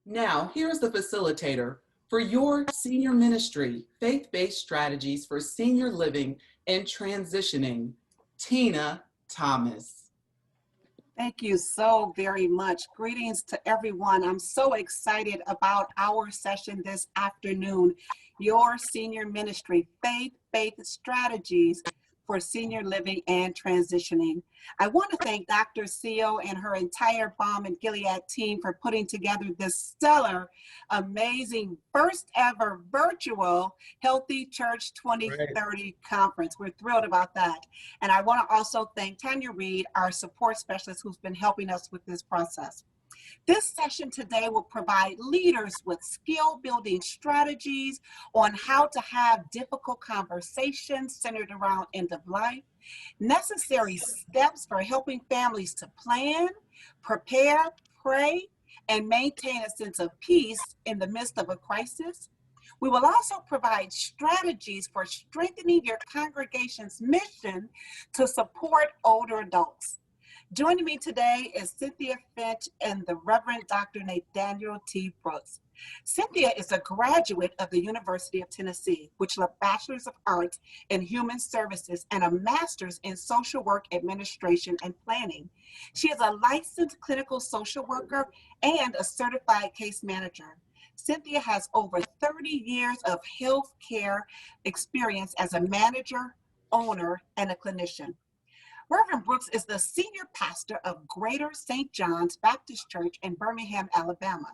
Now, here's the facilitator for your senior ministry, faith-based strategies for senior living and transitioning, Tina Thomas. Thank you so very much. Greetings to everyone. I'm so excited about our session this afternoon, your senior ministry, faith-based strategies for senior living and transitioning. I want to thank Dr. Seal and her entire Balm and Gilead team for putting together this stellar, amazing, first ever virtual Healthy Church 2030 conference. We're thrilled about that. And I want to also thank Tanya Reed, our support specialist, who's been helping us with this process. This session today will provide leaders with skill building strategies on how to have difficult conversations centered around end of life, necessary steps for helping families to plan, prepare, pray, and maintain a sense of peace in the midst of a crisis. We will also provide strategies for strengthening your congregation's mission to support older adults. Joining me today is Cynthia Finch and the Reverend Dr. Nathaniel T. Brooks. Cynthia is a graduate of the University of Tennessee, which has a Bachelor's of Arts in Human Services and a Master's in Social Work Administration and Planning. She is a licensed clinical social worker and a certified case manager. Cynthia has over 30 years of healthcare experience as a manager, owner, and a clinician. Reverend Brooks is the senior pastor of Greater St. John's Baptist Church in Birmingham, Alabama.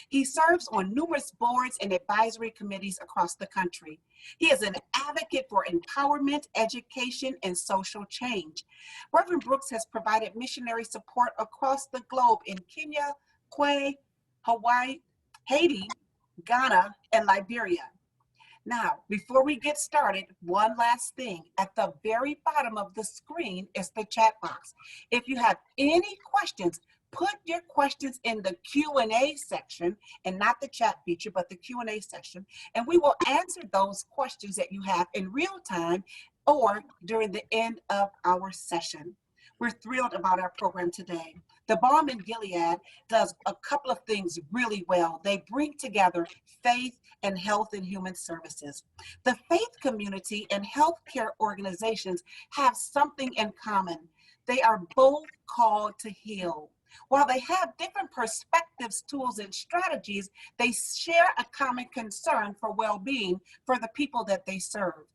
He serves on numerous boards and advisory committees across the country. He is an advocate for empowerment, education, and social change. Reverend Brooks has provided missionary support across the globe in Kenya, Kuwait, Hawaii, Haiti, Ghana, and Liberia. Now, before we get started, one last thing. At the very bottom of the screen is the chat box. If you have any questions, put your questions in the Q&A section, and not the chat feature, but the Q&A section, and we will answer those questions that you have in real time or during the end of our session. We're thrilled about our program today. The Balm and Gilead does a couple of things really well. They bring together faith and health and human services. The faith community and healthcare organizations have something in common. They are both called to heal. While they have different perspectives, tools, and strategies, they share a common concern for well-being for the people that they serve.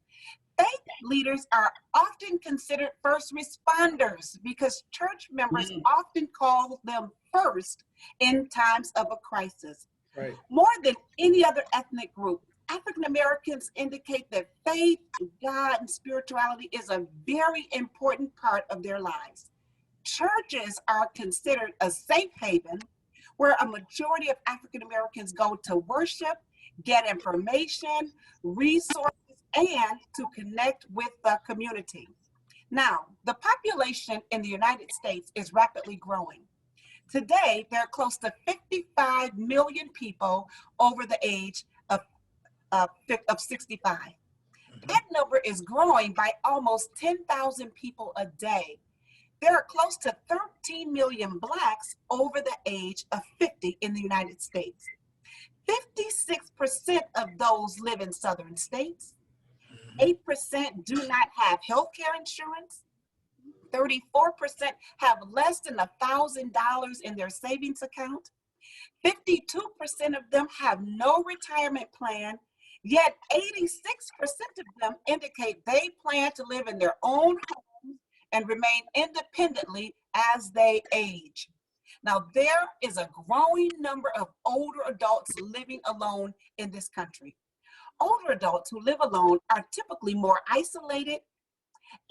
Faith leaders are often considered first responders because church members often call them first in times of a crisis. Right. More than any other ethnic group, African Americans indicate that faith, God, and spirituality is a very important part of their lives. Churches are considered a safe haven where a majority of African Americans go to worship, get information, resources, and to connect with the community. Now, the population in the United States is rapidly growing. Today, there are close to 55 million people over the age of 65. That number is growing by almost 10,000 people a day. There are close to 13 million Blacks over the age of 50 in the United States. 56% of those live in southern states. 8% do not have health care insurance. 34% have less than $1,000 in their savings account. 52% of them have no retirement plan, yet 86% of them indicate they plan to live in their own homes and remain independently as they age. Now, there is a growing number of older adults living alone in this country. Older adults who live alone are typically more isolated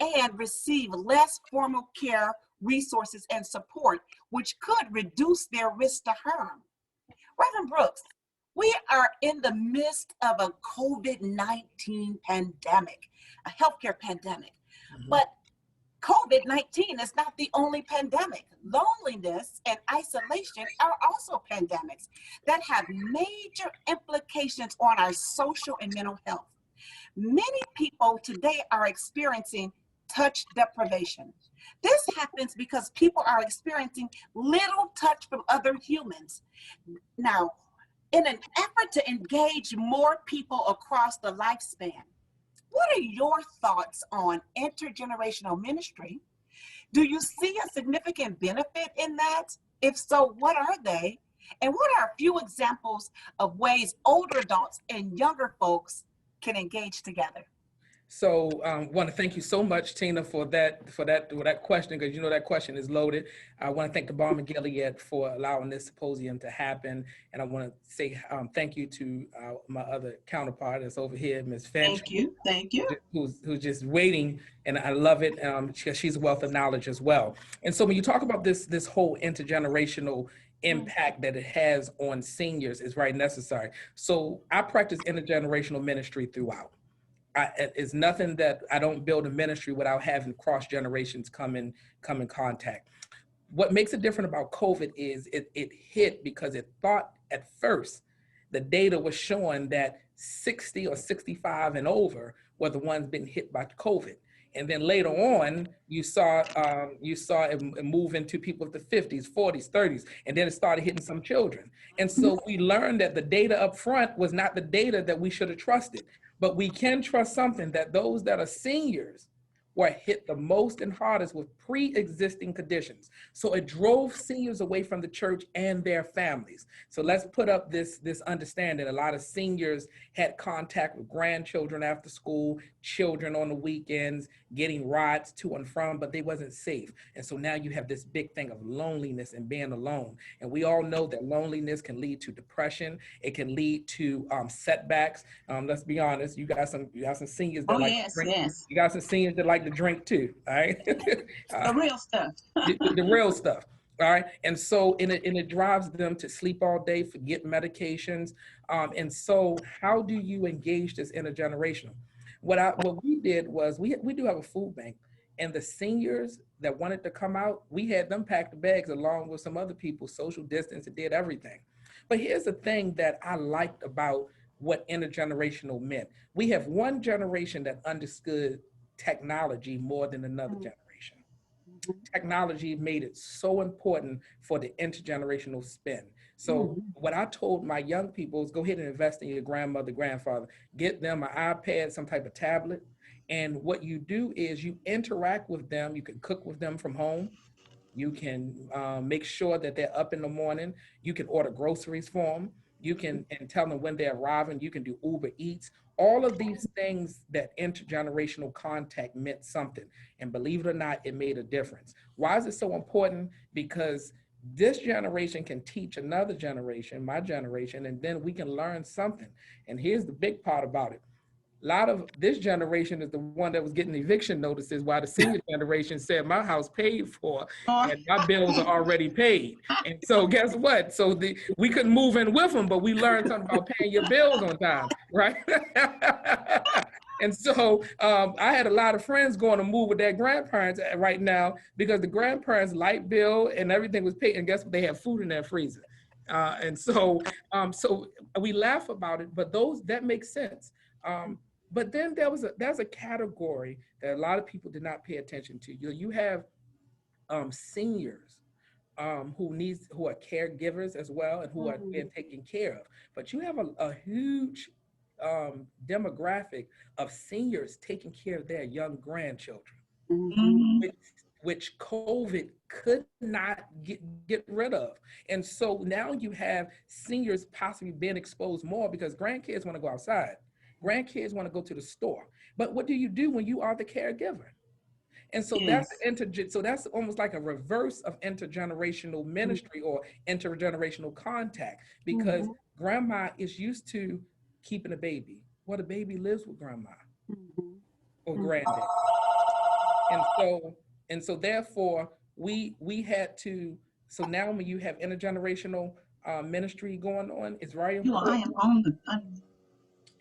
and receive less formal care, resources, and support, which could reduce their risk to harm. Reverend Brooks, we are in the midst of a COVID-19 pandemic, a healthcare pandemic, but COVID-19 is not the only pandemic. Loneliness and isolation are also pandemics that have major implications on our social and mental health. Many people today are experiencing touch deprivation. This happens because people are experiencing little touch from other humans. Now, in an effort to engage more people across the lifespan. What are your thoughts on intergenerational ministry? Do you see a significant benefit in that? If so, what are they? And what are a few examples of ways older adults and younger folks can engage together? So want to thank you so much, Tina, for that question, because you know that question is loaded. I want to thank the Balm and Gilead for allowing this symposium to happen, and I want to say thank you to my other counterpart that's over here, Ms. Finch. Thank you. Who's just waiting, and I love it. She's a wealth of knowledge as well. And so when you talk about this whole intergenerational impact that it has on seniors is very necessary. So I practice intergenerational ministry throughout. It's nothing that I don't build a ministry without having cross generations come in contact. What makes it different about COVID is it hit because it thought at first the data was showing that 60 or 65 and over were the ones being hit by COVID. And then later on, you saw it move into people of the 50s, 40s, 30s, and then it started hitting some children. And so we learned that the data up front was not the data that we should have trusted. But we can trust something, that those that are seniors were hit the most and hardest with pre-existing conditions. So it drove seniors away from the church and their families. So let's put up this understanding. A lot of seniors had contact with grandchildren after school, children on the weekends, getting rides to and from, but they wasn't safe. And so now you have this big thing of loneliness and being alone. And we all know that loneliness can lead to depression. It can lead to setbacks. Let's be honest, you got some seniors that to drink. Yes. You got some seniors that like to drink too, all right? The real stuff. the real stuff, all right? And so it drives them to sleep all day, forget medications. And so how do you engage this intergenerational? What we did was we do have a food bank, and the seniors that wanted to come out, we had them pack the bags along with some other people, social distance, and did everything. But here's the thing that I liked about what intergenerational meant. We have one generation that understood technology more than another generation. Technology made it so important for the intergenerational spend. So what I told my young people is go ahead and invest in your grandmother, grandfather, get them an iPad, some type of tablet. And what you do is you interact with them. You can cook with them from home. You can make sure that they're up in the morning. You can order groceries for them. You can and tell them when they're arriving. You can do Uber Eats. All of these things, that intergenerational contact meant something. And believe it or not, it made a difference. Why is it so important? Because this generation can teach another generation, my generation, and then we can learn something. And here's the big part about it. A lot of this generation is the one that was getting eviction notices, while the senior generation said my house paid for and my bills are already paid. And so guess what? So we couldn't move in with them, but we learned something about paying your bills on time, right? And so I had a lot of friends going to move with their grandparents right now because the grandparents' light bill and everything was paid. And guess what? They have food in their freezer. And so we laugh about it, but that makes sense. But then there's a category that a lot of people did not pay attention to. You have seniors who are caregivers as well, and who are being taken care of. But you have a huge demographic of seniors taking care of their young grandchildren, which COVID could not get rid of. And so now you have seniors possibly being exposed more because grandkids want to go outside. Grandkids want to go to the store. But what do you do when you are the caregiver? And so that's almost like a reverse of intergenerational ministry or intergenerational contact, because grandma is used to keeping a baby. Well, the baby lives with grandma or granddad. And so therefore we had to, so now when you have intergenerational ministry going on, it's very important. I am on the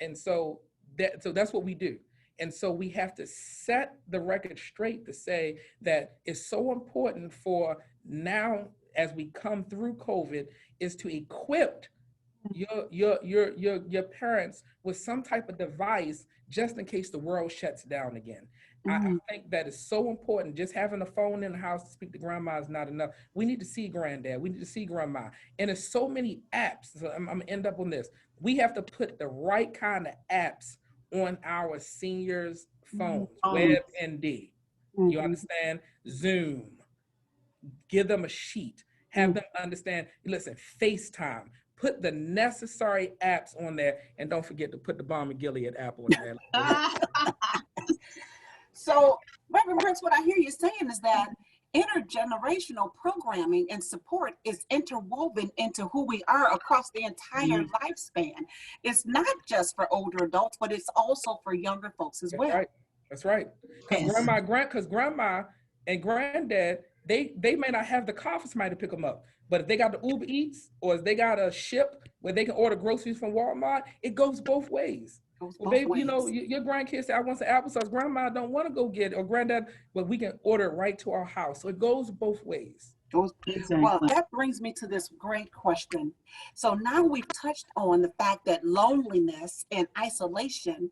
And so that's what we do. And so we have to set the record straight to say that it's so important for now, as we come through COVID, is to equip your parents with some type of device just in case the world shuts down again. I think that is so important. Just having a phone in the house to speak to grandma is not enough. We need to see granddad. We need to see grandma. And there's so many apps. So I'm gonna end up on this. We have to put the right kind of apps on our seniors' phones, WebMD. You understand? Zoom. Give them a sheet. Have them understand. Listen, FaceTime. Put the necessary apps on there, and don't forget to put the Balm and Gilead app on there. So, Reverend Prince, what I hear you saying is that intergenerational programming and support is interwoven into who we are across the entire lifespan. It's not just for older adults, but it's also for younger folks as well. Right. That's right. Because grandma and granddad, they may not have the car for somebody to pick them up, but if they got the Uber Eats or if they got a ship where they can order groceries from Walmart, it goes both ways. Well, baby, you know, your grandkids say, I want some applesauce. Grandma don't want to go get it, or granddad, but we can order it right to our house. So it goes both ways. Exactly. Well, that brings me to this great question. So now we've touched on the fact that loneliness and isolation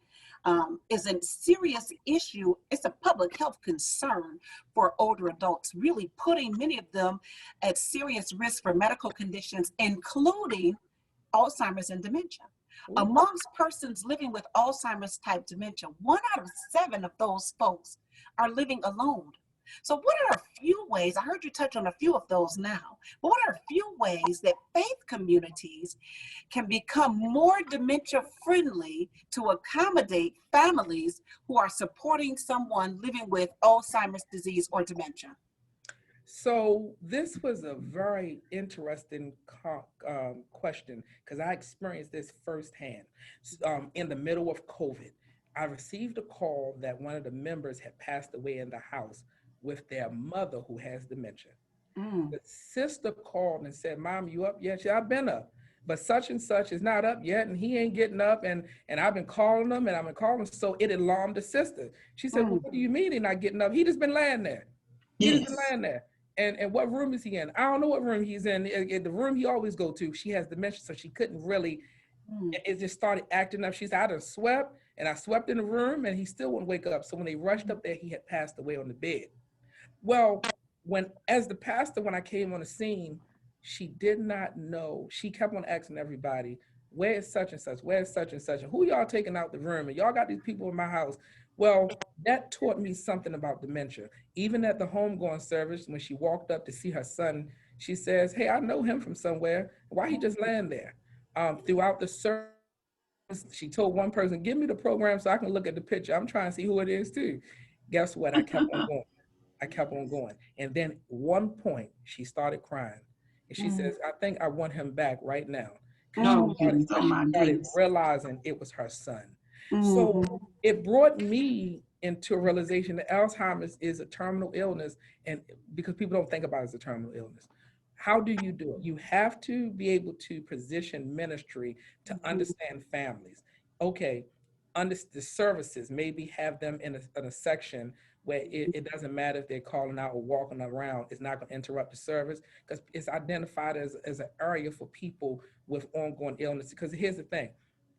is a serious issue. It's a public health concern for older adults, really putting many of them at serious risk for medical conditions, including Alzheimer's and dementia. Amongst persons living with Alzheimer's type dementia, 1 out of 7 of those folks are living alone. So what are a few ways, I heard you touch on a few of those now, but what are a few ways that faith communities can become more dementia friendly to accommodate families who are supporting someone living with Alzheimer's disease or dementia? So this was a very interesting question because I experienced this firsthand. In the middle of COVID, I received a call that one of the members had passed away in the house with their mother who has dementia. The sister called and said, Mom, you up yet? I've been up, but such and such is not up yet, and he ain't getting up, and I've been calling him, and I've been calling him. So it alarmed the sister. She said, well, what do you mean he's not getting up? He just been laying there. He just been laying there. And what room is he in? I don't know what room he's in. The room he always go to. She has dementia, so she couldn't really, it just started acting up. She said, I done swept, and I swept in the room, and he still wouldn't wake up. So when they rushed up there, he had passed away on the bed. Well, as the pastor, when I came on the scene, she did not know. She kept on asking everybody, where is such and such? Where is such and such? And who y'all taking out the room? And y'all got these people in my house. Well, that taught me something about dementia. Even at the homegoing service, when she walked up to see her son, she says, hey, I know him from somewhere. Why he just laying there? Throughout the service, she told one person, give me the program so I can look at the picture. I'm trying to see who it is too. Guess what? I kept on going. I kept on going. And then one point, she started crying. And she says, I think I want him back right now. Because she started realizing it was her son. So it brought me into a realization that Alzheimer's is a terminal illness, and because people don't think about it as a terminal illness. How do you do it? You have to be able to position ministry to understand families. Okay, under the services, maybe have them in a section where it doesn't matter if they're calling out or walking around. It's not going to interrupt the service because it's identified as an area for people with ongoing illness. Because here's the thing.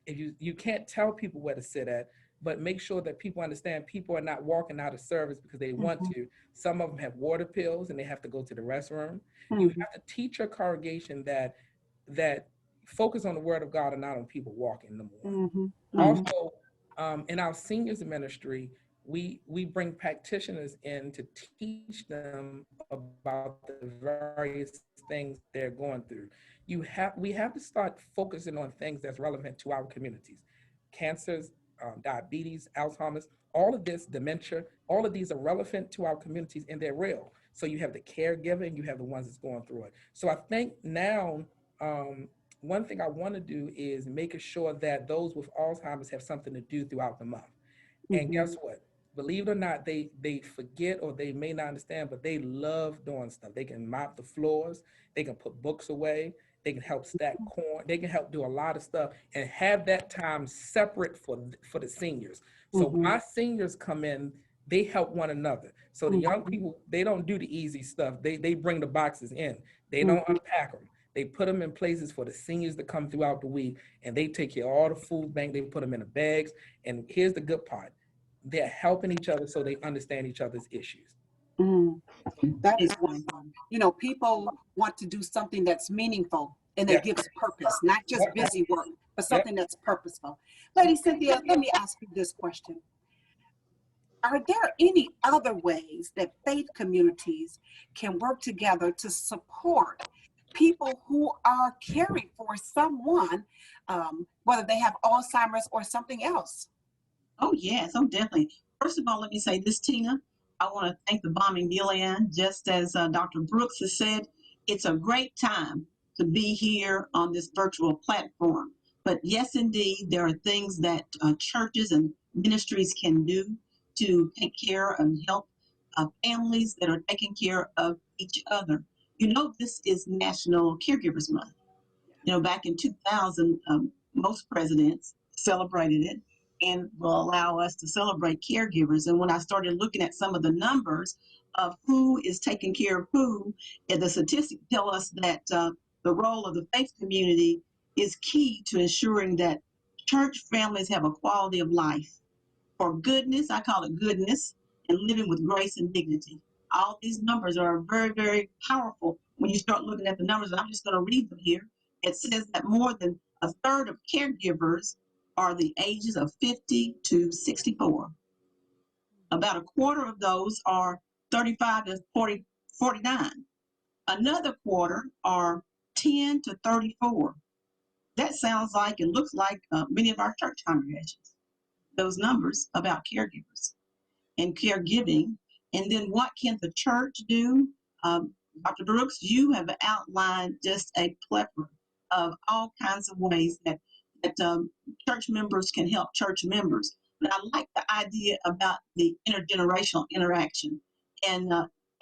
If you can't tell people where to sit at, but make sure that people understand people are not walking out of service because they want to. Some of them have water pills and they have to go to the restroom. You have to teach your congregation that focus on the word of God and not on people walking no more. Also, in our seniors ministry, we bring practitioners in to teach them about the various things they're going through. We have to start focusing on things that's relevant to our communities. Cancers, diabetes, Alzheimer's, all of this, dementia, all of these are relevant to our communities and they're real. So you have the caregiver and you have the ones that's going through it. So I think now, one thing I want to do is making sure that those with Alzheimer's have something to do throughout the month. And guess what? Believe it or not, they forget or they may not understand, but they love doing stuff. They can mop the floors, they can put books away, they can help stack corn, they can help do a lot of stuff and have that time separate for the seniors. So my seniors come in, they help one another. So the young people, they don't do the easy stuff. They bring the boxes in. They don't unpack them. They put them in places for the seniors to come throughout the week, and they take care of all the food bank. They put them in the bags. And here's the good part. they're helping each other so they understand each other's issues. Mm, that is wonderful. You know, people want to do something that's meaningful and that Yeah. gives purpose, not just Yep. busy work, but Yep. something that's purposeful. Lady Cynthia, let me ask you this question. Are there any other ways that faith communities can work together to support people who are caring for someone, whether they have Alzheimer's or something else? Oh, yes, oh, definitely. First of all, let me say this, Tina. I want to thank the Bomb in Gilead. Just as Dr. Brooks has said, it's a great time to be here on this virtual platform. But yes, indeed, there are things that churches and ministries can do to take care and help families that are taking care of each other. You know, this is National Caregivers Month. You know, back in 2000, most presidents celebrated it and will allow us to celebrate caregivers. And when I started looking at some of the numbers of who is taking care of who, and the statistics tell us that the role of the faith community is key to ensuring that church families have a quality of life. For goodness, I call it goodness, and living with grace and dignity. All these numbers are very, very powerful when you start looking at the numbers. I'm just going to read them here. It says that more than a third of caregivers are the ages of 50 to 64. About a quarter of those are 35 to 49. Another quarter are 10 to 34. That sounds like and looks like many of our church congregations. Those numbers about caregivers and caregiving. And then what can the church do? Dr. Brooks, you have outlined just a plethora of all kinds of ways that church members can help church members. But I like the idea about the intergenerational interaction and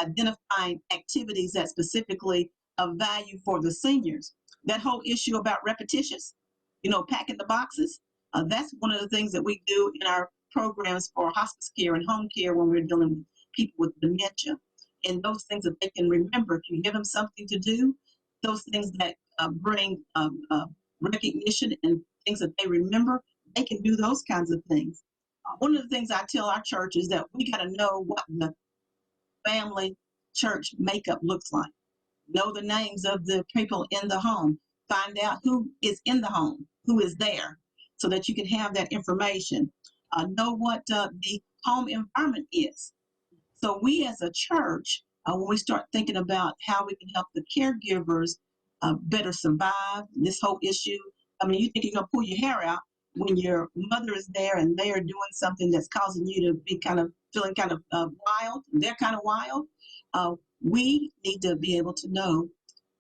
identifying activities that specifically of value for the seniors. That whole issue about repetitious, you know, packing the boxes, that's one of the things that we do in our programs for hospice care and home care when we're dealing with people with dementia. And those things that they can remember, if you give them something to do, those things that bring recognition and things that they remember, they can do those kinds of things. One of the things I tell our church is that we got to know what the family church makeup looks like. Know the names of the people in the home. Find out who is in the home, who is there, so that you can have that information. Know what the home environment is. So we as a church, when we start thinking about how we can help the caregivers better survive this whole issue, I mean, you think you're going to pull your hair out when your mother is there and they are doing something that's causing you to be kind of feeling kind of wild, they're kind of wild. We need to be able to know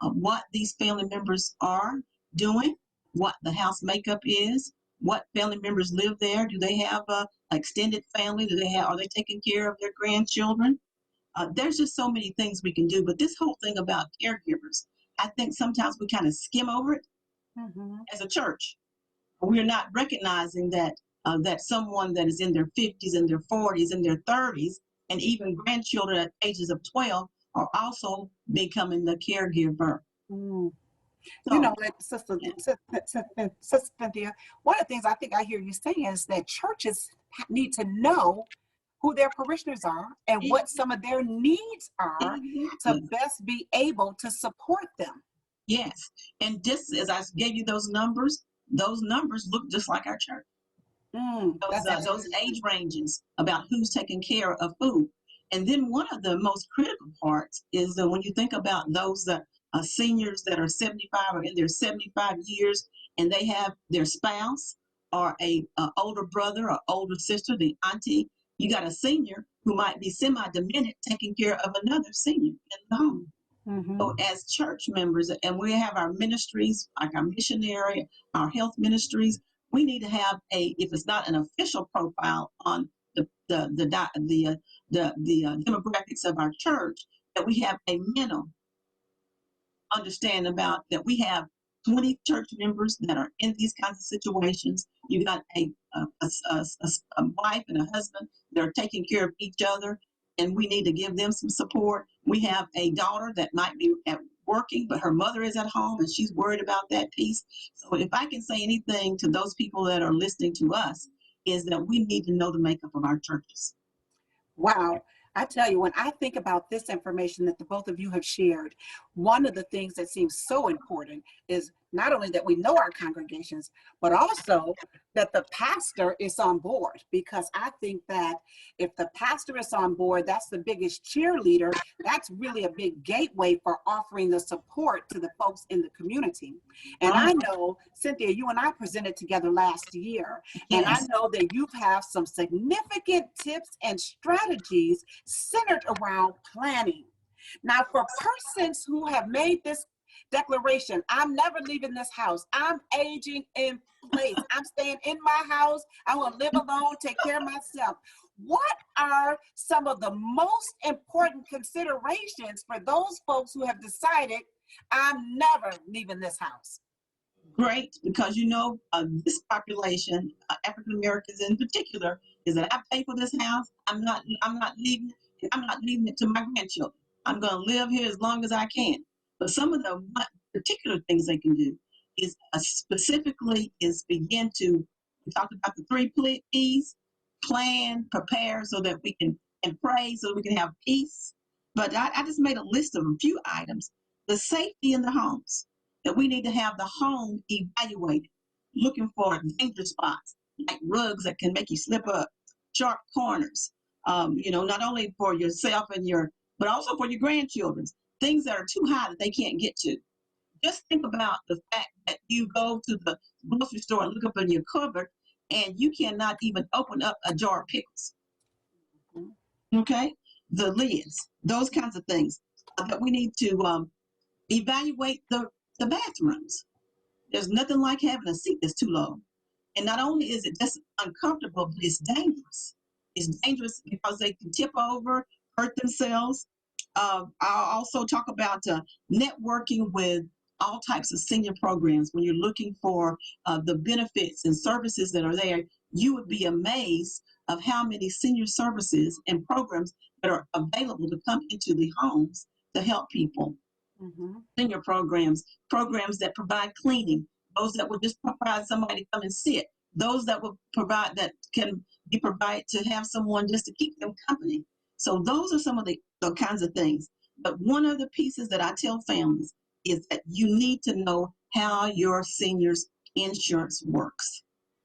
what these family members are doing, what the house makeup is, what family members live there. Do they have a extended family? Are they taking care of their grandchildren? There's just so many things we can do. But this whole thing about caregivers, I think sometimes we kind of skim over it as a church. We're not recognizing that that someone that is in their 50s and their 40s and their 30s, and even grandchildren at ages of 12 are also becoming the caregiver. Mm. So, You know, Sister Cynthia, one of the things I think I hear you saying is that churches need to know who their parishioners are and what some of their needs are to best be able to support them. yes, and just as I gave you those numbers look just like our church. Those age ranges about who's taking care of who. And then one of the most critical parts is that when you think about those seniors that are 75 or in their 75 years, and they have their spouse or a older brother or older sister, the auntie, you got a senior who might be semi-demented taking care of another senior in the home. So as church members, and we have our ministries, like our missionary, our health ministries, we need to have if it's not an official profile on the demographics of our church, that we have a minimum understand about that we have 20 church members that are in these kinds of situations. You got a wife and a husband that are taking care of each other, and we need to give them some support. We have a daughter that might be at working, but her mother is at home and she's worried about that piece. So if I can say anything to those people that are listening to us, is that we need to know the makeup of our churches. Wow. I tell you, when I think about this information that the both of you have shared, one of the things that seems so important is not only that we know our congregations, but also that the pastor is on board. Because I think that if the pastor is on board, that's the biggest cheerleader. That's really a big gateway for offering the support to the folks in the community. And I know, Cynthia, you and I presented together last year, and I Yes. know that you have some significant tips and strategies centered around planning. Now, for persons who have made this declaration, I'm never leaving this house, I'm aging in place, I'm staying in my house, I want to live alone, take care of myself. What are some of the most important considerations for those folks who have decided, I'm never leaving this house? Great, because this population, African Americans in particular, is that I pay for this house. I'm not leaving it. I'm not leaving it to my grandchildren. I'm going to live here as long as I can. But some of the particular things they can do is specifically is begin to, we talked about the 3 P's: plan, prepare, so that we can, and pray so we can have peace. But I just made a list of a few items. The safety in the homes, that we need to have the home evaluated, looking for danger spots like rugs that can make you slip up, sharp corners, not only for yourself and but also for your grandchildren, things that are too high that they can't get to. Just think about the fact that you go to the grocery store and look up in your cupboard and you cannot even open up a jar of pickles. Okay? The lids, those kinds of things that we need to evaluate the bathrooms. There's nothing like having a seat that's too low. And not only is it just uncomfortable, but it's dangerous. It's dangerous because they can tip over, hurt themselves. I'll also talk about networking with all types of senior programs. When you're looking for the benefits and services that are there, you would be amazed of how many senior services and programs that are available to come into the homes to help people. Senior programs that provide cleaning, those that will just provide somebody to come and sit, those that will provide, that can be provided to have someone just to keep them company. So those are some of the kinds of things. But one of the pieces that I tell families is that you need to know how your seniors insurance works.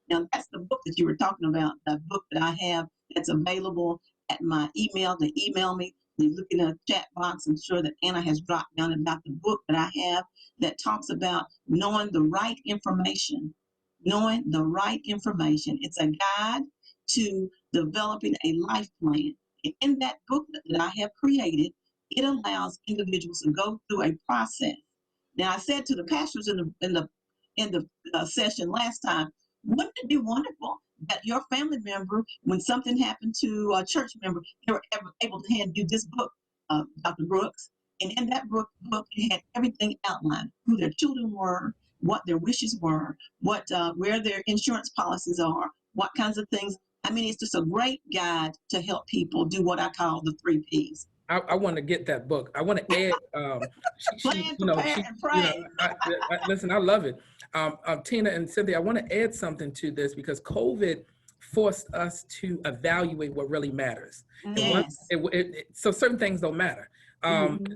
Now that's the book that you were talking about, the book that I have that's available at my email. They email me. You look in the chat box. I'm sure that Anna has dropped down about the book that I have that talks about knowing the right information. Knowing the right information. It's a guide to developing a life plan. And in that book that I have created, it allows individuals to go through a process. Now, I said to the pastors in the session last time, wouldn't it be wonderful that your family member, when something happened to a church member, they were able to hand you this book, Dr. Brooks, and in that book it had everything outlined: who their children were, what their wishes were, where their insurance policies are, what kinds of things. I mean, it's just a great guide to help people do what I call the 3 Ps. I want to get that book. I want to add, Plan, prepare, and pray. Listen, I love it. Tina and Cynthia, I want to add something to this because COVID forced us to evaluate what really matters. Yes. So certain things don't matter.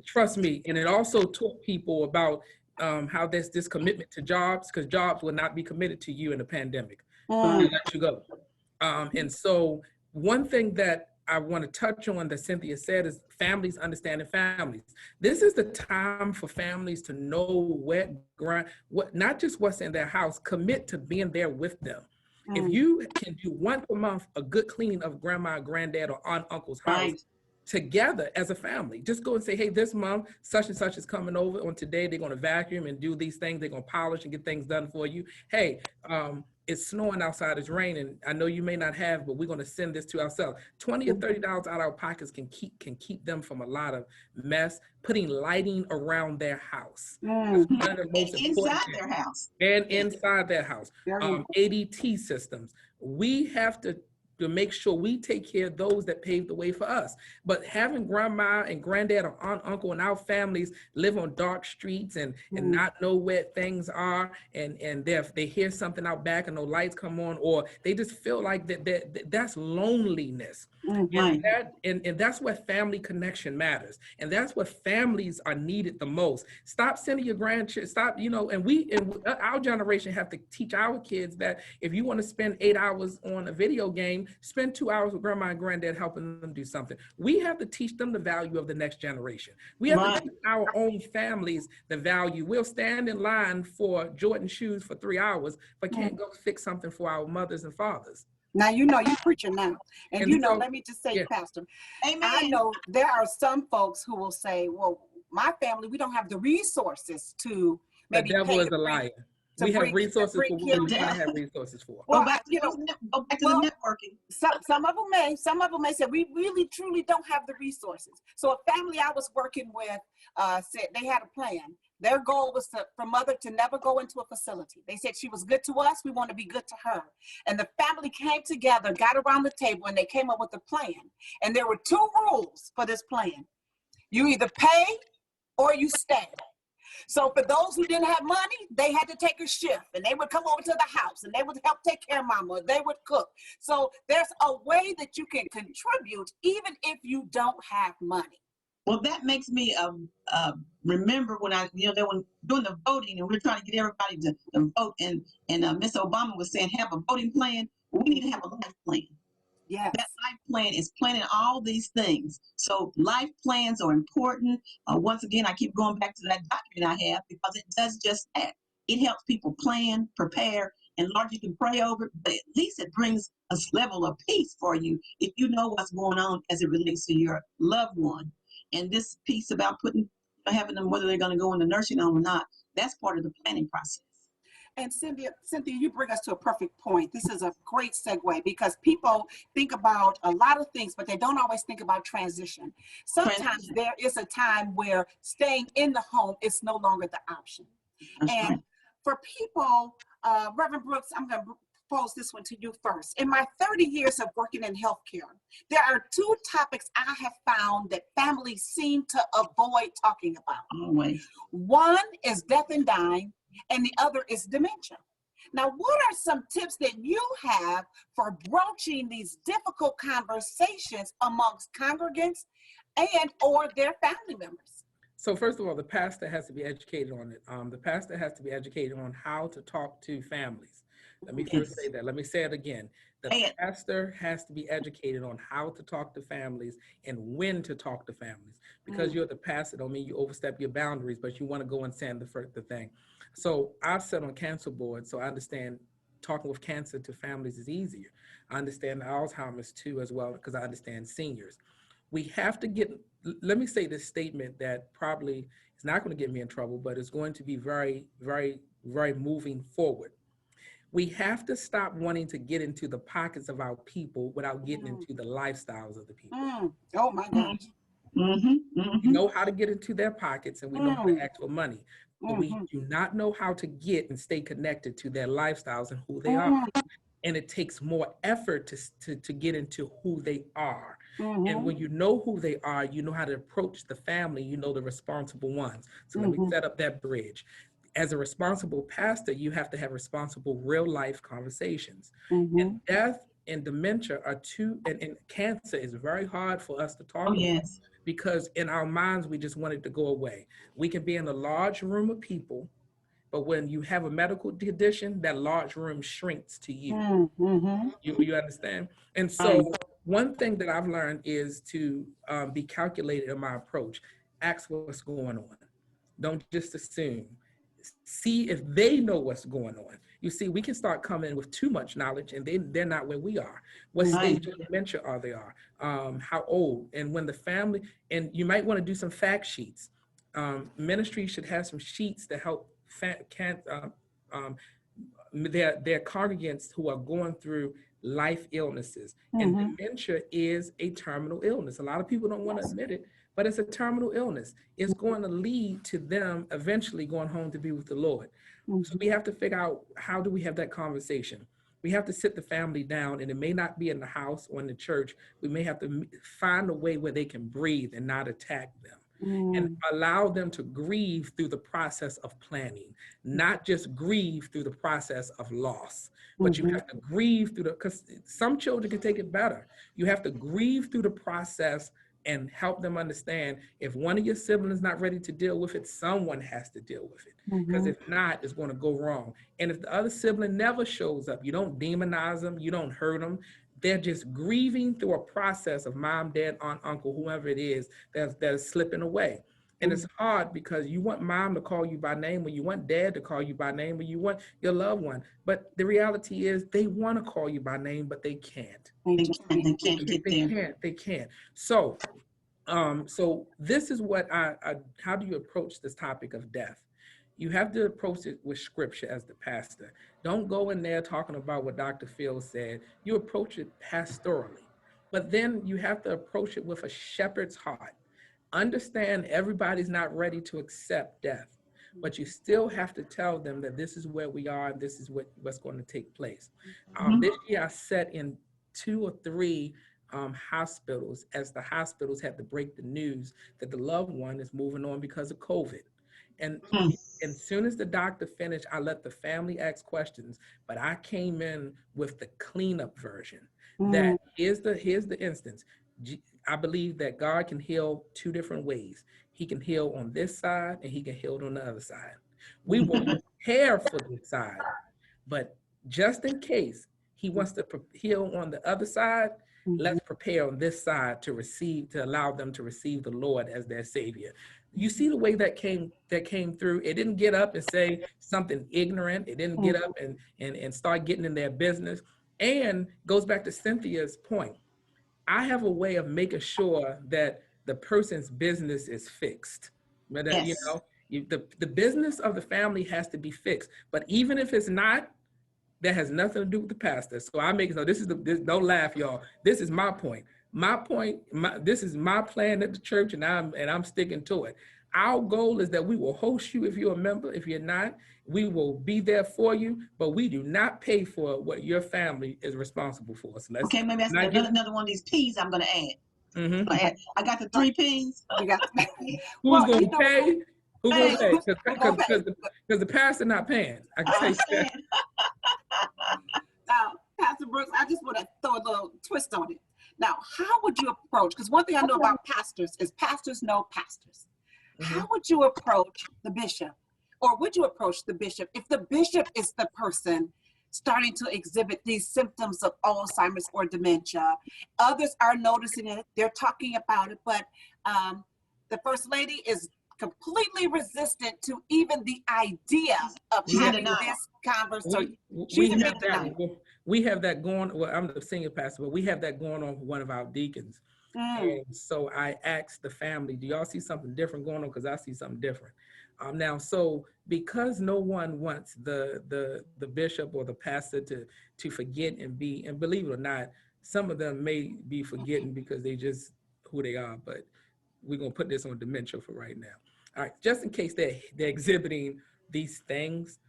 Trust me. And it also taught people about how there's this commitment to jobs, because jobs will not be committed to you in a pandemic. They let you go. And so one thing that I want to touch on that Cynthia said is families understanding families. This is the time for families to know what not just what's in their house, commit to being there with them. If you can do once a month a good cleaning of grandma, granddad, or aunt, uncle's house together as a family, just go and say, hey, this month such and such is coming over on today. They're going to vacuum and do these things. They're going to polish and get things done for you. Hey, it's snowing outside, it's raining. I know you may not have, but we're going to send this to ourselves. $20 or $30 out of our pockets can keep them from a lot of mess. Putting lighting around their house. One of the most inside their house. And inside their house. ADT systems. We have to to make sure we take care of those that paved the way for us. But having grandma and granddad or aunt, uncle, and our families live on dark streets and not know where things are, and they hear something out back and no lights come on, or they just feel like that's loneliness. Right. And that's where family connection matters. And that's where families are needed the most. Stop sending your grandchildren, stop, and our generation have to teach our kids that if you want to spend 8 hours on a video game, spend 2 hours with grandma and granddad helping them do something. We have to teach them the value of the next generation. We have to teach our own families the value. We'll stand in line for Jordan shoes for 3 hours, but can't go fix something for our mothers and fathers. Now, you're preaching now. And so, let me just say, Pastor, Amen. I know there are some folks who will say, well, my family, we don't have the resources to maybe the devil is a liar. We have resources for what we want to have resources for. Well, go back to the networking. Some of them may say, we really, truly don't have the resources. So a family I was working with said they had a plan. Their goal was for mother to never go into a facility. They said she was good to us. We want to be good to her. And the family came together, got around the table, and they came up with a plan. And there were 2 rules for this plan. You either pay or you stay. So for those who didn't have money, they had to take a shift, and they would come over to the house and they would help take care of mama. They would cook. So there's a way that you can contribute even if you don't have money. Well, that makes me remember when they were doing the voting and we're trying to get everybody to vote, and Miss Obama was saying have a voting plan. We need to have a life plan. Yes. That life plan is planning all these things. So life plans are important. Once again, I keep going back to that document I have because it does just that. It helps people plan, prepare, and Lord, you can pray over it, but at least it brings a level of peace for you if you know what's going on as it relates to your loved one. And this piece about having them, whether they're going to go in the nursing home or not, that's part of the planning process. And Cynthia, you bring us to a perfect point. This is a great segue because people think about a lot of things, but they don't always think about transition. Sometimes there is a time where staying in the home is no longer the option. That's and right. For people, Reverend Brooks, I'm going to pose this one to you first. In my 30 years of working in healthcare, there are 2 topics I have found that families seem to avoid talking about. Always. One is death and dying, and the other is dementia. Now, what are some tips that you have for broaching these difficult conversations amongst congregants and or their family members? So first of all, the pastor has to be educated on it. The pastor has to be educated on how to talk to families. Let me first say that. Let me say it again. The pastor has to be educated on how to talk to families and when to talk to families. Because you're the pastor, don't mean you overstep your boundaries, but you want to go and send the thing. So I've sat on cancer boards, so I understand talking with cancer to families is easier. I understand Alzheimer's too as well, because I understand seniors. We have to let me say this statement that probably is not going to get me in trouble, but it's going to be very, very, very moving forward. We have to stop wanting to get into the pockets of our people without getting into the lifestyles of the people. Oh my gosh. We know how to get into their pockets and we know how to ask for money, but we do not know how to get and stay connected to their lifestyles and who they are. And it takes more effort to get into who they are. And when you know who they are, you know how to approach the family, you know the responsible ones. So let me set up that bridge. As a responsible pastor, you have to have responsible real life conversations. And death and dementia are 2, and cancer is very hard for us to talk about because in our minds, we just want it to go away. We can be in a large room of people, but when you have a medical condition, that large room shrinks to you. You understand? And so one thing that I've learned is to be calculated in my approach. Ask what's going on. Don't just assume. See if they know what's going on. You see, we can start coming with too much knowledge and they're not where we are. What stage of dementia are they are? How old? And when the family, and you might want to do some fact sheets. Ministry should have some sheets to help their congregants who are going through life illnesses. And dementia is a terminal illness. A lot of people don't want to admit it, but it's a terminal illness. It's going to lead to them eventually going home to be with the Lord. So we have to figure out, how do we have that conversation? We have to sit the family down, and it may not be in the house or in the church. We may have to find a way where they can breathe and not attack them, and allow them to grieve through the process of planning, not just grieve through the process of loss, but you have to grieve through because some children can take it better. You have to grieve through the process and help them understand if one of your siblings is not ready to deal with it, someone has to deal with it. Because if not, it's going to go wrong. And if the other sibling never shows up, you don't demonize them, you don't hurt them. They're just grieving through a process of mom, dad, aunt, uncle, whoever it is that is slipping away. And it's hard because you want mom to call you by name, or you want dad to call you by name, or you want your loved one. But the reality is they want to call you by name, but they can't. They can't get there. They can't. So, so this is what how do you approach this topic of death? You have to approach it with scripture as the pastor. Don't go in there talking about what Dr. Phil said. You approach it pastorally, but then you have to approach it with a shepherd's heart. Understand everybody's not ready to accept death, but you still have to tell them that this is where we are, and this is what's going to take place. This year I sat in 2 or 3 hospitals as the hospitals had to break the news that the loved one is moving on because of COVID. And as soon as the doctor finished, I let the family ask questions, but I came in with the cleanup version. That here's the instance. I believe that God can heal 2 different ways. He can heal on this side, and he can heal on the other side. We will prepare for this side, but just in case he wants to heal on the other side, let's prepare on this side to allow them to receive the Lord as their Savior. You see the way that came through. It didn't get up and say something ignorant. It didn't get up and start getting in their business. And goes back to Cynthia's point. I have a way of making sure that the person's business is fixed. Yes. You know, the business of the family has to be fixed. But even if it's not, that has nothing to do with the pastor. So I make it, don't laugh, y'all. This is my point. This is my plan at the church, and I'm sticking to it. Our goal is that we will host you if you're a member. If you're not, we will be there for you, but we do not pay for what your family is responsible for. So okay, maybe that's another one of these P's I'm going to add. I got the 3 P's. Who's going to pay? Who's going to pay? Because the pastor not paying. I can tell you that. Now, Pastor Brooks, I just want to throw a little twist on it. Now, how would you approach, because one thing I know about pastors is pastors know pastors. How would you approach the bishop? Or would you approach the bishop if the bishop is the person starting to exhibit these symptoms of Alzheimer's or dementia? Others are noticing it, they're talking about it, but the First Lady is completely resistant to even the idea of having this conversation. We have that going, well, I'm the senior pastor, but we have that going on with one of our deacons. And so I asked the family, do y'all see something different going on? Because I see something different. Now, so because no one wants the bishop or the pastor to forget and believe it or not, some of them may be forgetting because they just who they are, but we're going to put this on dementia for right now. All right, just in case they're exhibiting these things,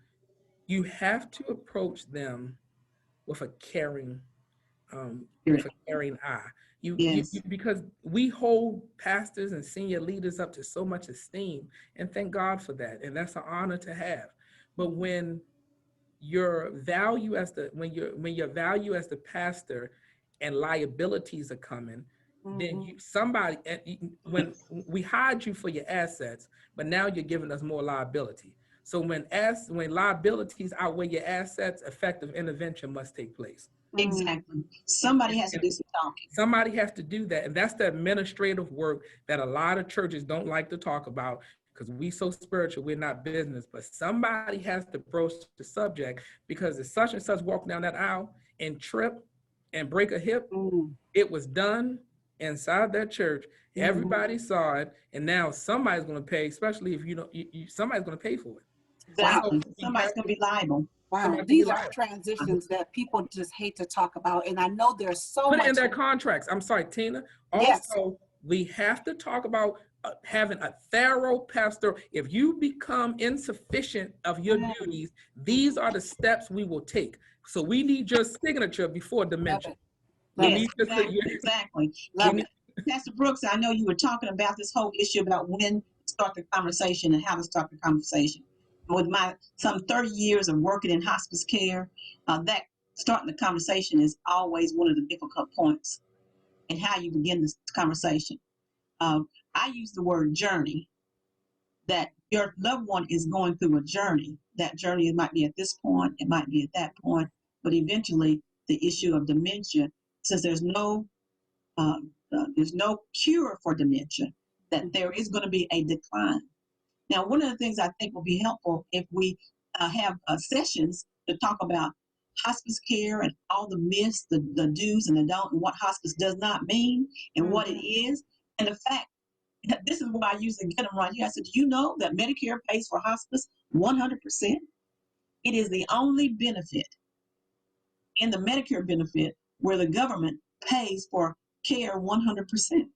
you have to approach them with a caring eye. Because we hold pastors and senior leaders up to so much esteem, and thank God for that, and that's an honor to have. But when your value as the pastor and liabilities are coming, then when we hide you for your assets, but now you're giving us more liability. So when liabilities outweigh your assets, effective intervention must take place. Exactly. Somebody has to do some talking. Somebody has to do that. And that's the administrative work that a lot of churches don't like to talk about because we so spiritual, we're not business. But somebody has to broach the subject, because if such and such walk down that aisle and trip and break a hip, it was done inside that church. Everybody saw it, and now somebody's going to pay, especially if somebody's going to pay for it. Exactly. So somebody's going to be liable. Wow, these are transitions that people just hate to talk about, and I know there's so much. Put it in their contracts. I'm sorry, Tina. Also, we have to talk about having a thorough pastor. If you become insufficient of your duties, these are the steps we will take. So we need your signature before dementia. We Yes, need your exactly, signature. exactly. Love And Pastor Brooks, I know you were talking about this whole issue about when to start the conversation and how to start the conversation. With my some 30 years of working in hospice care, that starting the conversation is always one of the difficult points in how you begin this conversation. I use the word journey, that your loved one is going through a journey. That journey, it might be at this point, it might be at that point, but eventually the issue of dementia, since uh, there's no cure for dementia, that there is going to be a decline. Now, one of the things I think will be helpful if we have sessions to talk about hospice care and all the myths, the do's and the don'ts, and what hospice does not mean and what it is, and the fact that this is why I usually get them right here. I said, do you know that Medicare pays for hospice 100%? It is the only benefit in the Medicare benefit where the government pays for care 100%.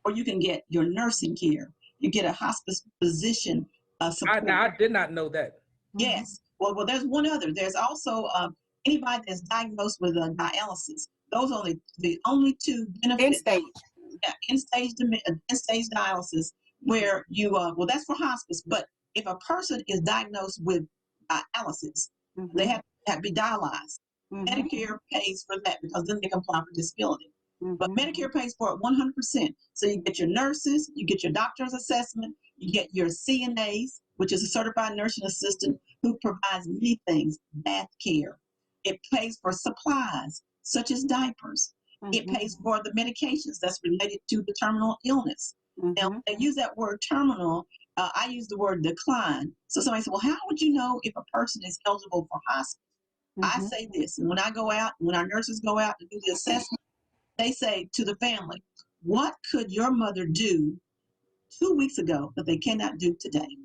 Or you can get your nursing care. You get a hospice physician support. I did not know that. Yes. Well, there's one other. There's also anybody that's diagnosed with dialysis. Those are the only two benefits. End-stage dialysis, where you, well, that's for hospice, but if a person is diagnosed with dialysis, they have to be dialyzed. Medicare pays for that because then they can apply for disability. But Medicare pays for it 100%. So you get your nurses, you get your doctor's assessment, you get your CNAs, which is a certified nursing assistant who provides many things, bath care. It pays for supplies such as diapers. It pays for the medications that's related to the terminal illness. Now, they use that word terminal. I use the word decline. So somebody said, well, how would you know if a person is eligible for hospice? I say this, and when I go out, when our nurses go out to do the assessment, they say to the family, what could your mother do 2 weeks ago that they cannot do today?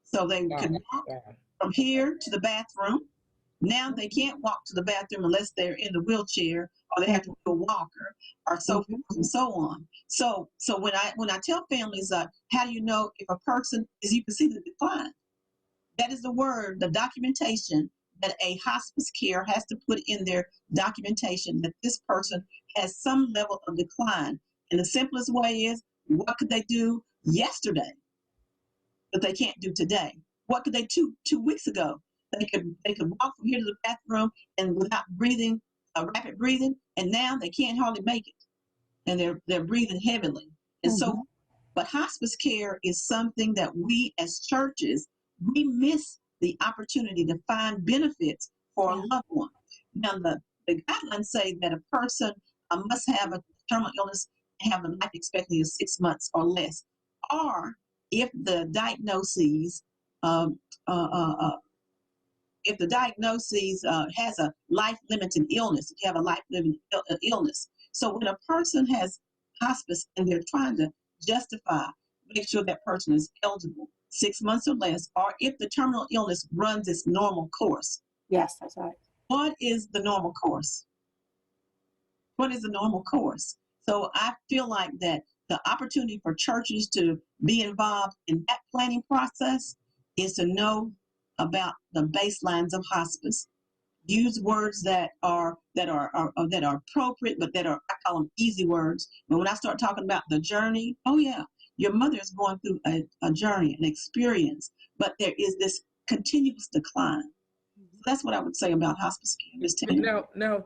So they could walk from here to the bathroom. Now they can't walk to the bathroom unless they're in the wheelchair or they have to do a walker or so forth and so on. So when I tell families, how do you know if a person, as you can see the decline, that is the word, the documentation that a hospice care has to put in their documentation that this person has some level of decline. And the simplest way is, what could they do yesterday that they can't do today? What could they do 2 weeks ago? They could walk from here to the bathroom and without breathing, rapid breathing, and now they can't hardly make it, and they're breathing heavily. And so, but hospice care is something that we as churches, we miss the opportunity to find benefits for a loved one. Now, the guidelines say that a person must have a terminal illness and have a life expectancy of 6 months or less, or if the diagnoses has a life-limiting illness, if you have a life-limiting illness. So when a person has hospice and they're trying to justify, make sure that person is eligible 6 months or less, or if the terminal illness runs its normal course. Yes, that's right. What is the normal course? What is the normal course? So I feel like that the opportunity for churches to be involved in that planning process is to know about the baselines of hospice. Use words that are appropriate, but that are, I call them easy words. But when I start talking about the journey, oh yeah, your mother is going through a journey, an experience, but there is this continuous decline. So that's what I would say about hospice care, Ms. Tina. Now,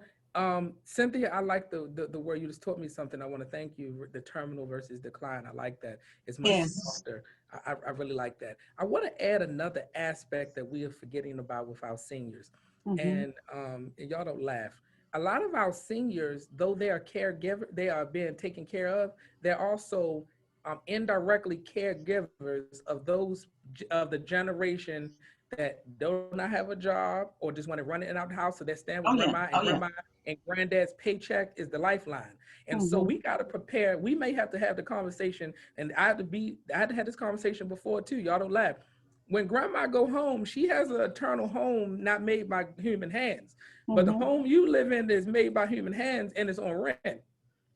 Cynthia, I like the word you just taught me something. I want to thank you. The terminal versus decline. I like that. It's much softer. I really like that. I want to add another aspect that we are forgetting about with our seniors, and y'all don't laugh. A lot of our seniors, though they are caregiver, they are being taken care of. They're also indirectly caregivers of those of the generation that do not have a job or just want to run in and out the house. So they stand with grandma and granddad's paycheck is the lifeline. And so we got to prepare. We may have to have the conversation, and I had to have this conversation before too. Y'all don't laugh. When grandma go home, she has an eternal home not made by human hands, but the home you live in is made by human hands and it's on rent.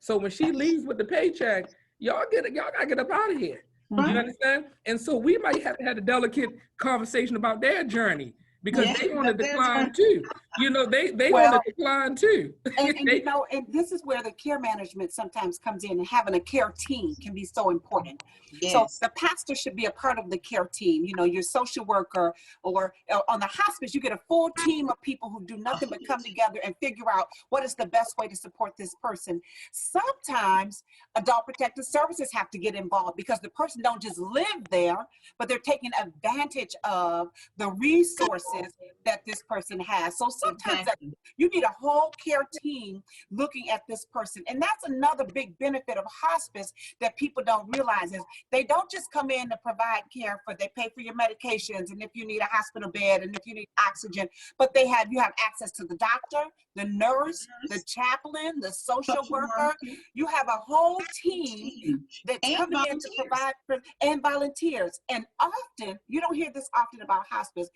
So when she leaves with the paycheck, y'all gotta get up out of here. Right. You understand? And so we might have to have a delicate conversation about their journey because Yeah, they on a that's their decline journey. too. You know, they on a Well, decline too. and They- you know, and this is where the care management sometimes comes in, and having a care team can be so important. So Yes. the pastor should be a part of the care team. You know, your social worker, or on the hospice, you get a full team of people who do nothing but come together and figure out what is the best way to support this person. Sometimes adult protective services have to get involved because the person don't just live there, but they're taking advantage of the resources that this person has. So sometimes Exactly. you need a whole care team looking at this person. And that's another big benefit of hospice that people don't realize is they don't just come in to provide care for, they pay for your medications and if you need a hospital bed and if you need oxygen, but you have access to the doctor, the nurse, the chaplain, the social worker. You have a whole team that's And coming in to provide for, and volunteers. And often, you don't hear this often about hospice,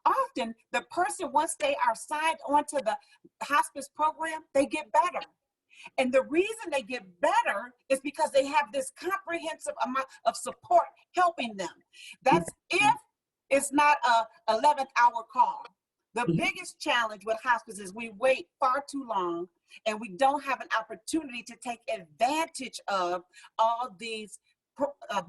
often the person, once they are signed onto the hospice program, they get better. And the reason they get better is because they have this comprehensive amount of support helping them. That's if it's not a 11th hour call. The biggest challenge with hospice is we wait far too long and we don't have an opportunity to take advantage of all these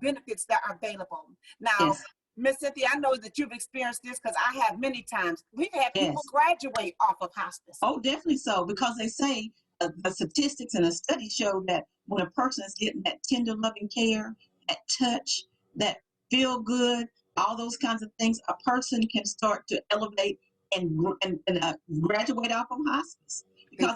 benefits that are available. Now, Yes. Miss Cynthia, I know that you've experienced this because I have many times. We've had people Yes. graduate off of hospice. Oh, definitely so, because they say the statistics and the studies show that when a person is getting that tender, loving care, that touch, that feel good, all those kinds of things, a person can start to elevate and graduate off of hospice, because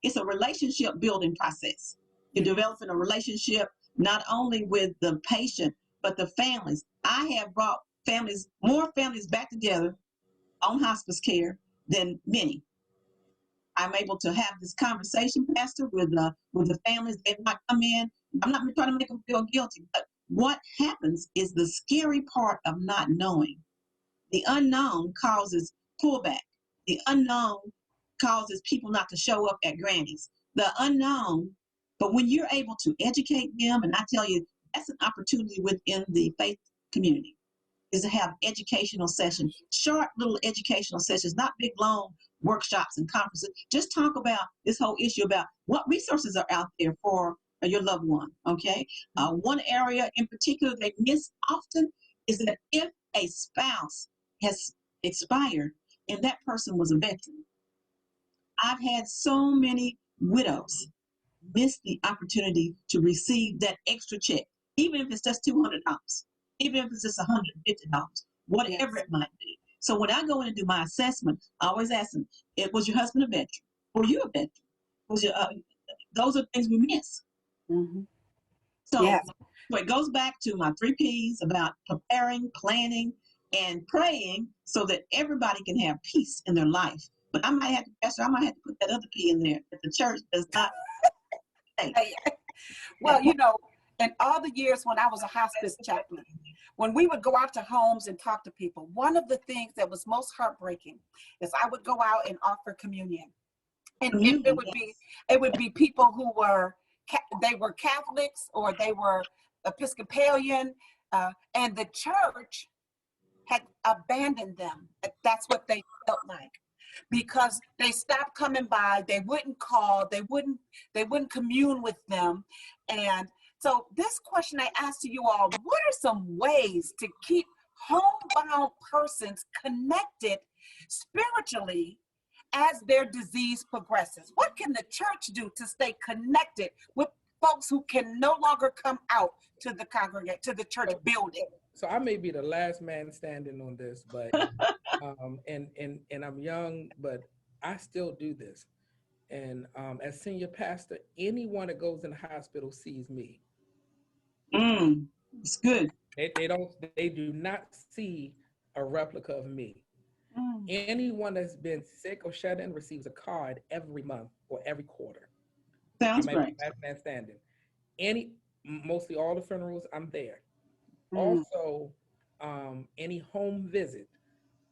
it's a relationship building process. You're developing a relationship not only with the patient but the families. I have brought more families back together on hospice care than many. I'm able to have this conversation, Pastor, with the families. They might come in. I'm not trying to make them feel guilty, but what happens is the scary part of not knowing. The unknown causes pullback. The unknown causes people not to show up at Granny's. The unknown, but when you're able to educate them, and I tell you, that's an opportunity within the faith community, is to have educational sessions, short little educational sessions, not big, long workshops and conferences. Just talk about this whole issue about what resources are out there for your loved one, okay? One area in particular they miss often is that if a spouse has expired and that person was a veteran, I've had so many widows miss the opportunity to receive that extra check, even if it's just $200, even if it's just $150, whatever it might be. So when I go in and do my assessment, I always ask them, was your husband a veteran? Were you a veteran? Was your, those are things we miss. So, Yes. so it goes back to my 3 Ps about preparing, planning, and praying so that everybody can have peace in their life. But I might have to, Pastor, I might have to put that other P in there that the church does not take. Well, you know, in all the years when I was a hospice chaplain, when we would go out to homes and talk to people, one of the things that was most heartbreaking is I would go out and offer communion. And it would be people who were, they were Catholics or they were Episcopalian, and the church had abandoned them. That's what they felt like, because they stopped coming by. They wouldn't call. They wouldn't commune with them. And so this question I ask to you all: what are some ways to keep homebound persons connected spiritually as their disease progresses? What can the church do to stay connected with folks who can no longer come out to the congregate, to the church building? So I may be the last man standing on this, but and I'm young, but I still do this. And as senior pastor, anyone that goes in the hospital sees me. It's good. They do not see a replica of me. Anyone that's been sick or shut in receives a card every month or every quarter. Sounds I might great. be last man standing. Mostly all the funerals, I'm there. Also, any home visit,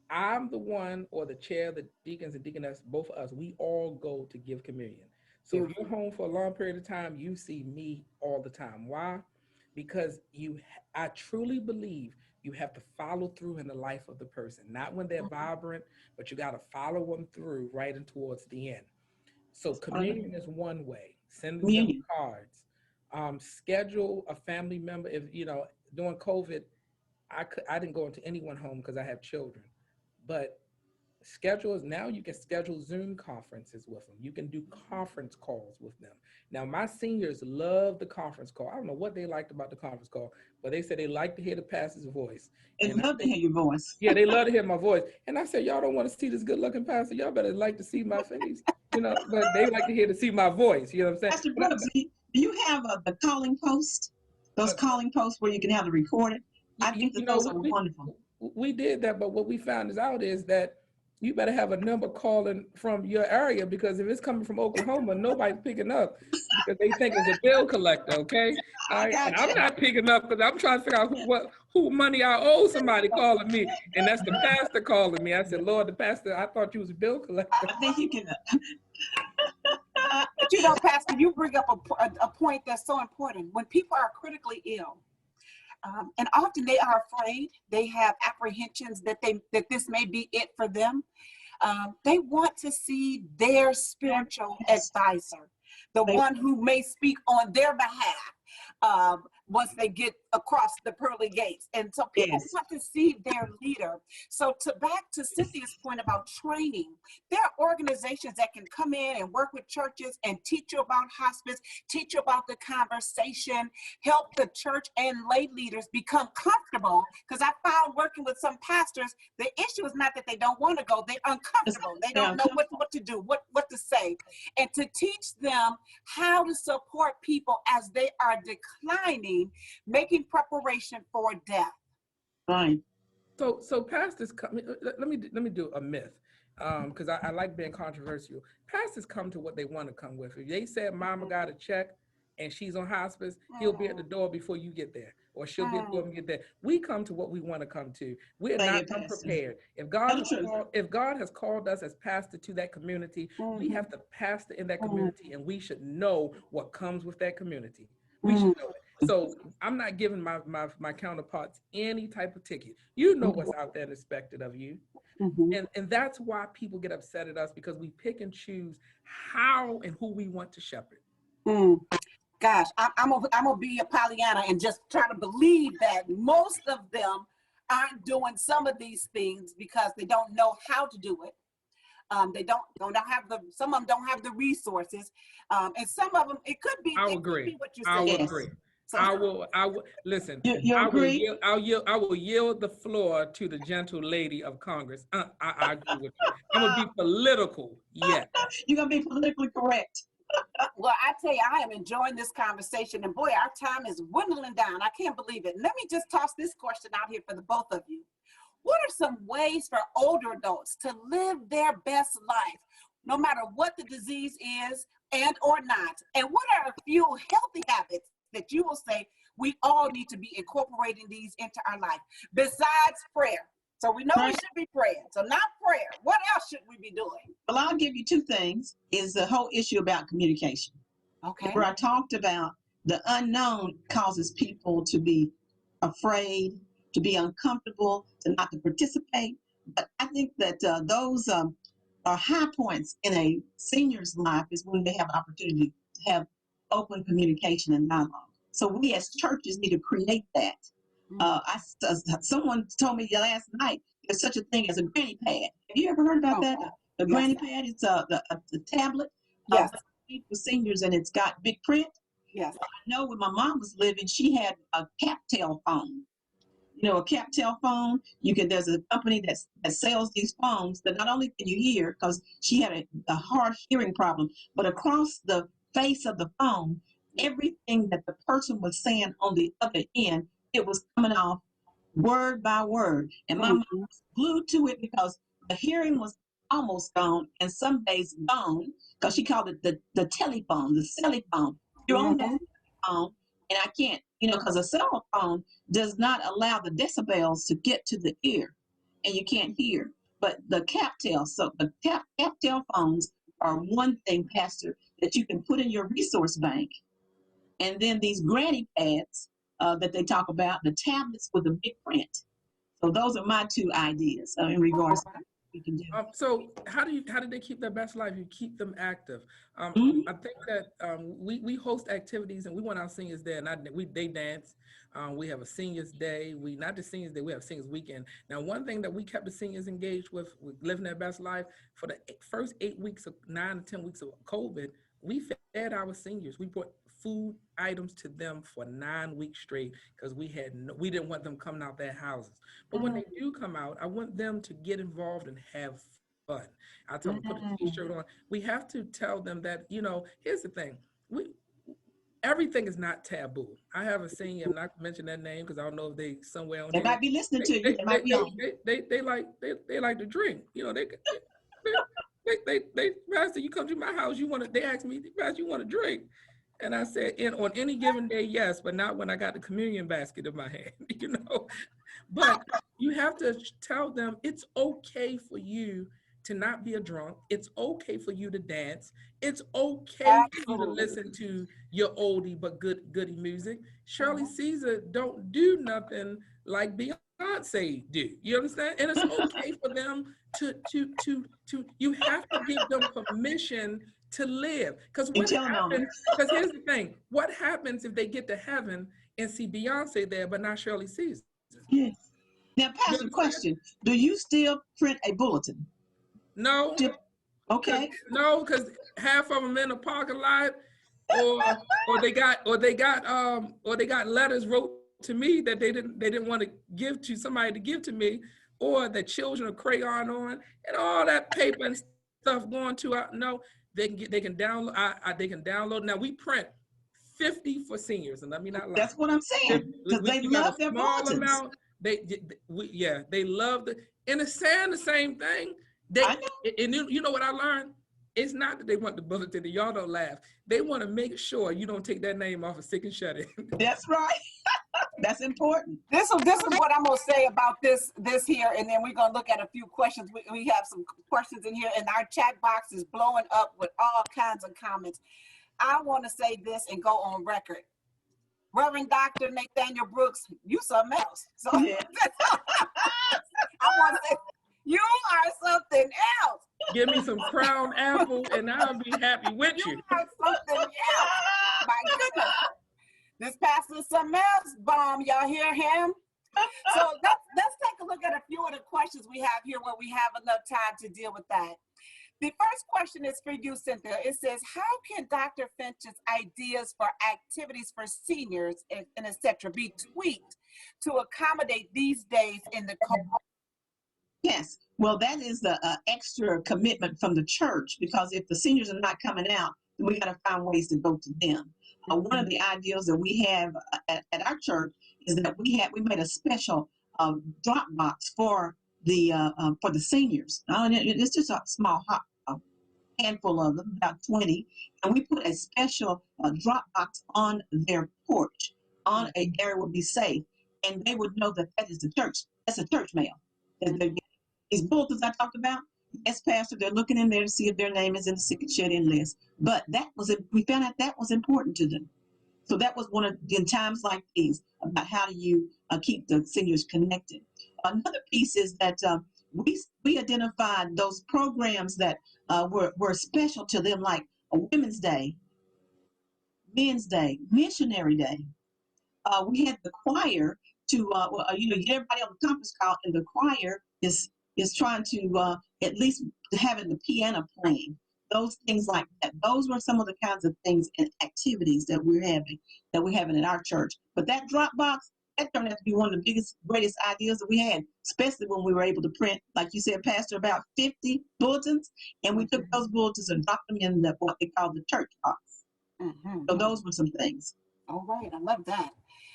I'm the one, or the chair, the deacons and deaconess, both of us, we all go to give communion. So if you're home for a long period of time, you see me all the time. Why? Because I truly believe you have to follow through in the life of the person, not when they're vibrant, but you got to follow them through right and towards the end. So communion is one way. Sending them Communion. cards. Schedule a family member. If during COVID, I didn't go into anyone's home because I have children, but schedules now you can schedule Zoom conferences with them. You can do conference calls with them. Now my seniors love the conference call. I don't know what they liked about the conference call, but they said they like to hear the pastor's voice. They love to hear your voice. Yeah, they love to hear my voice. And I said, y'all don't want to see this good looking pastor. Y'all better like to see my face, but they like to see my voice. You know what I'm saying? Pastor Brooks, do you have the calling post? Those calling posts where you can have it recorded? I think that those are wonderful. We did that, but what we found out is that you better have a number calling from your area, because if it's coming from Oklahoma, nobody's picking up because they think it's a bill collector, okay? All right? And I'm not picking up because I'm trying to figure out who money I owe somebody calling me, and that's the pastor calling me. I said, Lord, the pastor, I thought you was a bill collector. I think you can. But Pastor, you bring up a point that's so important. When people are critically ill, and often they are afraid, they have apprehensions that this may be it for them. They want to see their spiritual advisor, the one who may speak on their behalf once they get across the pearly gates. And so people want to see their leader. So back to Cynthia's point about training, there are organizations that can come in and work with churches and teach you about hospice, teach you about the conversation, help the church and lay leaders become comfortable. Because I found working with some pastors, the issue is not that they don't want to go, they're uncomfortable. They don't know what to do, what to say. And to teach them how to support people as they are declining, making preparation for death. Right. So pastors come. Let me do a myth, because I like being controversial. Pastors come to what they want to come with. If they said Mama got a check and she's on hospice, he'll be at the door before you get there, or she'll be at the door and get there. We come to what we want to come to. We're not unprepared. If God has called us as pastor to that community, we have to pastor in that community, and we should know what comes with that community. We should know it. So I'm not giving my counterparts any type of ticket. You know what's out there and expected of you. And that's why people get upset at us, because we pick and choose how and who we want to shepherd. Gosh, I'm gonna be a Pollyanna and just try to believe that most of them aren't doing some of these things because they don't know how to do it. They don't have some of them don't have the resources, and some of them it could be. I agree. Could be what you I said. will agree. So, I will listen. You agree? I will yield the floor to the gentle lady of Congress. I agree with you. I'm gonna be political. Yeah. You're gonna be politically correct. Well, I tell you, I am enjoying this conversation, and boy, our time is dwindling down. I can't believe it. Let me just toss this question out here for the both of you. What are some ways for older adults to live their best life, no matter what the disease is and or not? And what are a few healthy habits that you will say we all need to be incorporating these into our life besides prayer? So we know we should be praying. So not prayer. What else should we be doing? Well, I'll give you two things. Is the whole issue about communication. Okay. Where I talked about the unknown causes people to be afraid, to be uncomfortable, to not to participate. But I think that those are high points in a senior's life, is when they have opportunity to have open communication and dialogue. So we as churches need to create that. Someone told me last night there's such a thing as a granny pad. Have you ever heard about that? The granny pad is the tablet for seniors, and it's got big print. Yes. I know when my mom was living, she had a CapTel phone. You know, a CapTel phone. There's a company that sells these phones that not only can you hear, because she had a hard hearing problem, but across the face of the phone, everything that the person was saying on the other end, it was coming off word by word. And my mom was glued to it because the hearing was almost gone, and some days gone, because she called it the telephone, the celly phone. You're on that phone, and I can't, because a cell phone does not allow the decibels to get to the ear, and you can't hear. But the CapTel, so the CapTel phones are one thing, Pastor, that you can put in your resource bank. And then these granny pads that they talk about, the tablets with the big print. So those are my two ideas in regards to what we can do. So how did they keep their best life? You keep them active. Mhm. I think that we host activities, and we want our seniors there. They dance. We have a seniors day. Not just seniors day. We have seniors weekend. Now, one thing that we kept the seniors engaged with living their best life for the first 8 weeks of 9 to 10 weeks of COVID. We fed our seniors. We brought food items to them for 9 weeks straight because we didn't want them coming out their houses. But when they do come out, I want them to get involved and have fun. I tell them, put a t-shirt on. We have to tell them that, here's the thing. Everything is not taboo. I have a senior, I'm not mentioning that name because I don't know if they somewhere on They here. might be listening to you. They might be on. They like to drink. They Pastor, you come to my house, they ask me, Pastor, you want to drink? And I said, on any given day, yes, but not when I got the communion basket in my hand, But you have to tell them it's okay for you to not be a drunk. It's okay for you to dance. It's okay for you to listen to your oldie but goodie music. Shirley Caesar don't do nothing like Beyonce do. You understand? And it's okay for them to you have to give them permission to live. Because what happens, because here's the thing, what happens if they get to heaven and see Beyonce there but not Shirley Caesar? Yes. Now, Pastor, question: do you still print a bulletin? No. Okay. No, because half of them in the parking lot, or they got letters wrote to me that they didn't want to give to somebody to give to me, or the children are crayon on, and all that paper and stuff going to no. They can download. They can download. Now we print 50 for seniors, and let me not lie. That's what I'm saying, because they love their bulletins. Amount, they love and it's saying the same thing. And you know what I learned? It's not that they want the bulletin. Y'all don't laugh. They want to make sure you don't take that name off of sick and shut in. That's right. That's important. This is what I'm gonna say about this here, and then we're gonna look at a few questions. We have some questions in here, and our chat box is blowing up with all kinds of comments. I want to say this and go on record. Reverend Dr. Nathaniel Brooks, you something else. So yeah. I want to say you are something else. Give me some crown apple and I'll be happy with you. You are something else. My goodness. This pastor is something else, bomb. Y'all hear him? So let's take a look at a few of the questions we have here where we have enough time to deal with that. The first question is for you, Cynthia. It says, how can Dr. Finch's ideas for activities for seniors and et cetera be tweaked to accommodate these days in the COVID? Yes, well, that is the extra commitment from the church, because if the seniors are not coming out, then we got to find ways to go to them. One of the ideas that we have at our church is that we made a special drop box for the seniors. It's just a small handful of them, about 20, and we put a special drop box on their porch, on a area would be safe, and they would know that is the church. That's a church mail. These bulletins I talked about, yes, Pastor, they're looking in there to see if their name is in the sick and shut-in list. But we found out that was important to them. So that was one of in times like these about how do you keep the seniors connected. Another piece is that we identified those programs that were special to them, like a Women's Day, Men's Day, Missionary Day. We had the choir to get everybody on the conference call, and the choir is trying to at least having the piano playing, those things like that. Those were some of the kinds of things and activities that we're having in our church. But that drop box, that turned out to be one of the biggest, greatest ideas that we had, especially when we were able to print, like you said, Pastor, about 50 bulletins, and we took those bulletins and dropped them in what they call the church box. Mm-hmm. So those were some things. All right, I love that.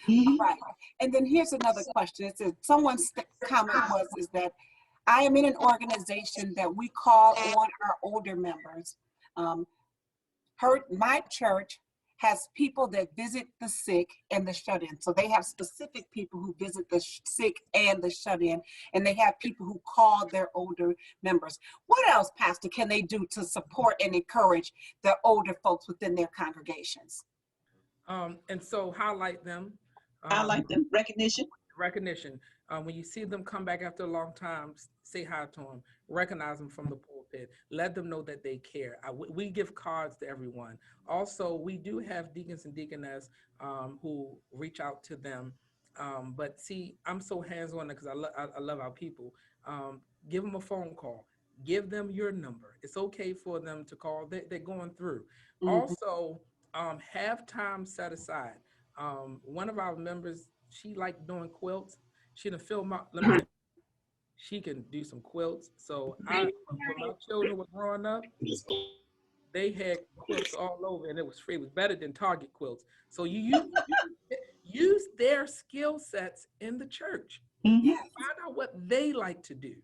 Mm-hmm. All right, and then here's another question. It says, someone's comment is that I am in an organization that we call on our older members. My church has people that visit the sick and the shut-in. So they have specific people who visit the sick and the shut-in, and they have people who call their older members. What else, Pastor, can they do to support and encourage the older folks within their congregations? And so highlight them. I like the recognition. Recognition. When you see them come back after a long time, say hi to them, recognize them from the pulpit, let them know that they care. We give cards to everyone. Also, we do have deacons and deaconess who reach out to them. But see, I'm so hands-on because I love our people. Give them a phone call. Give them your number. It's okay for them to call. They're going through. Also, have time set aside. One of our members, she liked doing quilts. She done filled my, let me tell you, she can do some quilts. So when my children were growing up, they had quilts all over and it was free. It was better than Target quilts. So you use their skill sets in the church. Mm-hmm. Find out what they like to do.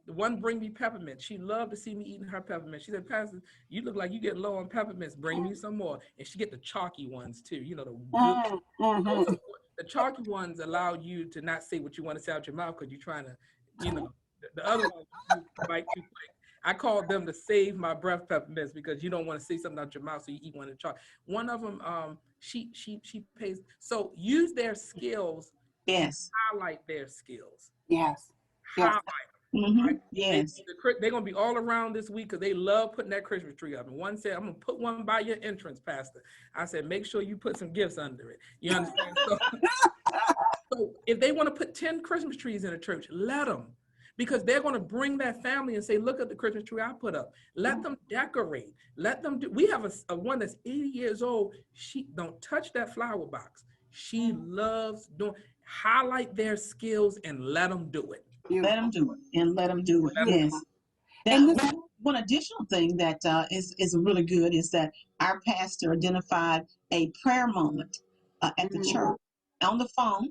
One bring me peppermint. She loved to see me eating her peppermint. She said, Pastor, you look like you get low on peppermints. Bring me some more. And she get the chalky ones too. You know, the chalky ones allow you to not say what you want to say out your mouth because you're trying to, you know, the other ones you bite too quick. I call them the save my breath peppermints because you don't want to say something out your mouth, so you eat one of the chalk. One of them, she pays. So use their skills. Yes. Highlight their skills. Yes. Highlight. Right? Yes. They're going to be all around this week because they love putting that Christmas tree up. And one said, I'm going to put one by your entrance, Pastor. I said, make sure you put some gifts under it. You understand? So if they want to put 10 Christmas trees in a church, let them. Because they're going to bring that family and say, look at the Christmas tree I put up. Let them decorate. Let them do. We have a one that's 80 years old. She don't touch that flower box. She loves doing, highlight their skills and let them do it. Let them do it and let them do it. Yes. And Now, one additional thing that is really good is that our pastor identified a prayer moment at the church on the phone,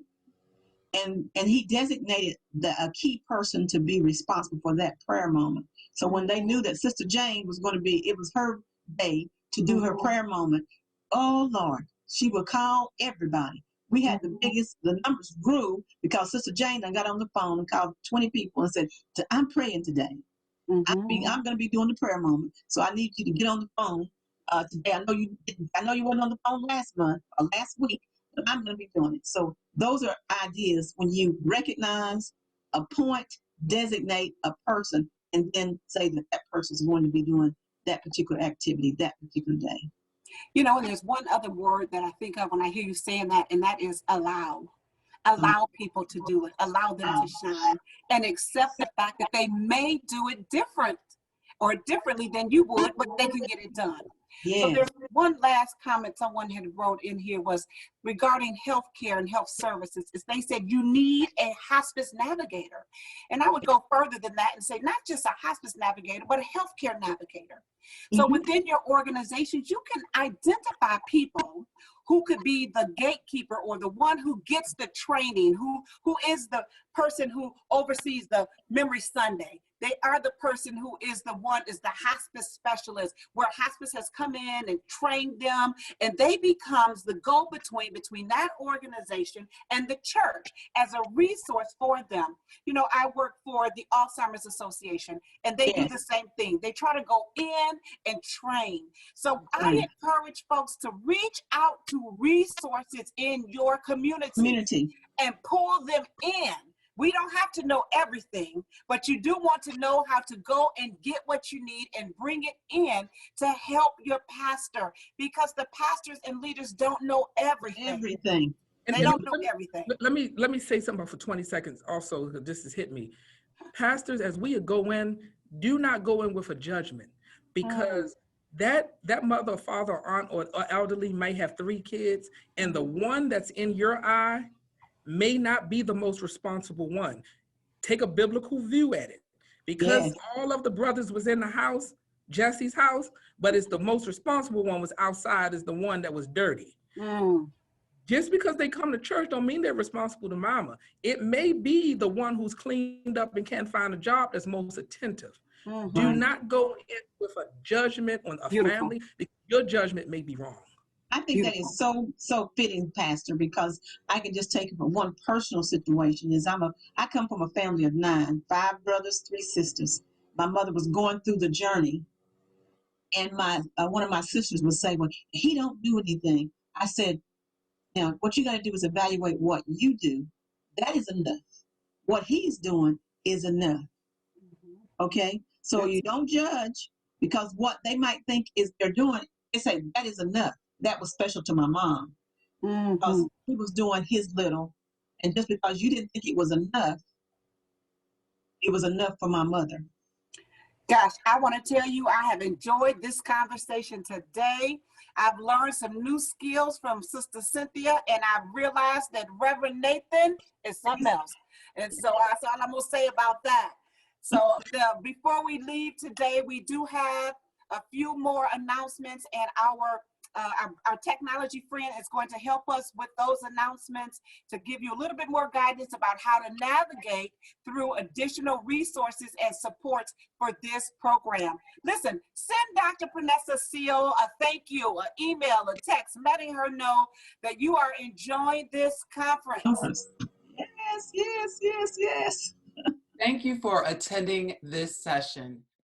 and he designated a key person to be responsible for that prayer moment. So when they knew that Sister Jane was going to be, it was her day to do her prayer moment. Oh Lord, she would call everybody. We had the numbers grew because Sister Jane done got on the phone and called 20 people and said, I'm praying today. I'm going to be doing the prayer moment. So I need you to get on the phone today. I know you weren't on the phone last month or last week, but I'm going to be doing it. So those are ideas when you recognize, appoint, designate a person, and then say that that person is going to be doing that particular activity that particular day. You know, and there's one other word that I think of when I hear you saying that, and that is allow. Allow people to do it, allow them to shine, and accept the fact that they may do it differently than you would, but they can get it done. Yes. So there's one last comment someone had wrote in here was regarding healthcare and health services. Is they said you need a hospice navigator. And I would go further than that and say not just a hospice navigator, but a healthcare navigator. So within your organizations, you can identify people who could be the gatekeeper or the one who gets the training, who is the person who oversees the Memory Sunday. They are the person who is the hospice specialist, where hospice has come in and trained them, and they becomes the go-between between that organization and the church as a resource for them. You know, I work for the Alzheimer's Association, and they do the same thing. They try to go in and train. So I encourage folks to reach out to resources in your community and pull them in. We don't have to know everything, but you do want to know how to go and get what you need and bring it in to help your pastor, because the pastors and leaders don't know everything. They don't know everything. Let me say something for 20 seconds also, because this has hit me. Pastors, as we go in, do not go in with a judgment, because that mother or father or aunt or elderly may have 3 kids, and the one that's in your eye may not be the most responsible one. Take a biblical view at it, because all of the brothers was in the house, Jesse's house, but it's the most responsible one was outside, is the one that was dirty. Just because they come to church don't mean they're responsible to mama. It may be the one who's cleaned up and can't find a job that's most attentive. Do not go in with a judgment on a family, because your judgment may be wrong. I think that is so fitting, Pastor, because I can just take it from one personal situation. I come from a family of 9, 5 brothers, 3 sisters. My mother was going through the journey, and my one of my sisters would say, "Well, he don't do anything." I said, "Now, what you got to do is evaluate what you do. That is enough. What he's doing is enough." Okay, so you don't judge because what they might think is they're doing. They say that is enough. That was special to my mom because he was doing his little, and just because you didn't think it was enough for my mother. Gosh, I want to tell you, I have enjoyed this conversation today. I've learned some new skills from Sister Cynthia, and I've realized that Reverend Nathan is something else. And so that's all I'm going to say about that. So before we leave today, we do have a few more announcements, and our technology friend is going to help us with those announcements to give you a little bit more guidance about how to navigate through additional resources and supports for this program. Listen, send Dr. Panessa Seal a thank you, an email, a text, letting her know that you are enjoying this conference. Yes. Thank you for attending this session.